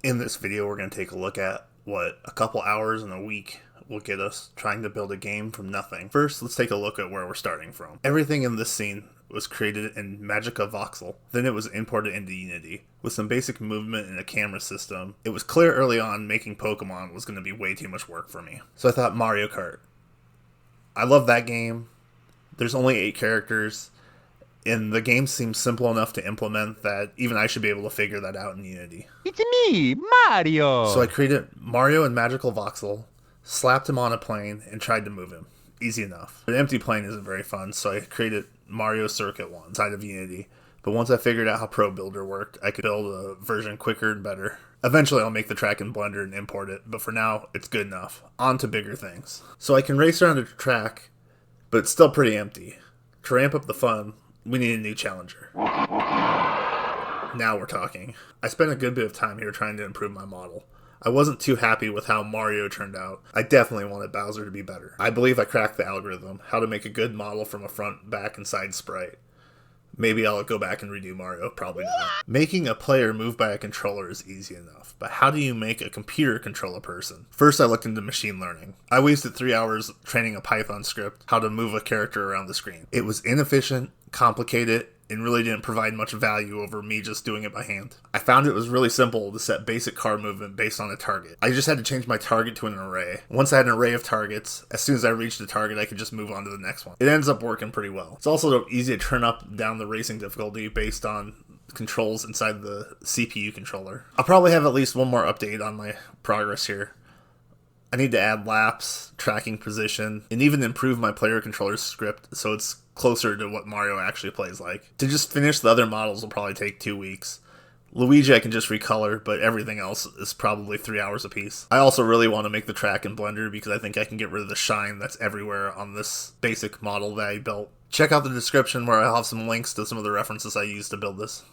In this video, we're going to take a look at what a couple hours in a week will get us trying to build a game from nothing. First, let's take a look at where we're starting from. Everything in this scene was created in Magica Voxel, then it was imported into Unity. With some basic movement and a camera system, it was clear early on making Pokemon was going to be way too much work for me. So I thought Mario Kart. I love that game. There's only 8 characters, and the game seems simple enough to implement that even I should be able to figure that out in Unity. It's me, Mario! So I created Mario in Magical Voxel, slapped him on a plane, and tried to move him. Easy enough. An empty plane isn't very fun, so I created Mario Circuit 1 inside of Unity. But once I figured out how Pro Builder worked, I could build a version quicker and better. Eventually I'll make the track in Blender and import it, but for now, it's good enough. On to bigger things. So I can race around a track, but it's still pretty empty. To ramp up the fun, we need a new challenger. Now we're talking. I spent a good bit of time here trying to improve my model. I wasn't too happy with how Mario turned out. I definitely wanted Bowser to be better. I believe I cracked the algorithm, how to make a good model from a front, back, and side sprite. Maybe I'll go back and redo Mario, probably not. Making a player move by a controller is easy enough, but how do you make a computer control a person? First I looked into machine learning. I wasted 3 hours training a Python script how to move a character around the screen. It was inefficient, complicated, and really didn't provide much value over me just doing it by hand. I found it was really simple to set basic car movement based on a target. I just had to change my target to an array. Once I had an array of targets, as soon as I reached the target, I could just move on to the next one. It ends up working pretty well. It's also easy to turn up and down the racing difficulty based on controls inside the CPU controller. I'll probably have at least one more update on my progress here. I need to add laps, tracking position, and even improve my player controller script so it's closer to what Mario actually plays like. To just finish the other models will probably take 2 weeks. Luigi I can just recolor, but everything else is probably 3 hours apiece. I also really want to make the track in Blender because I think I can get rid of the shine that's everywhere on this basic model that I built. Check out the description where I'll have some links to some of the references I used to build this.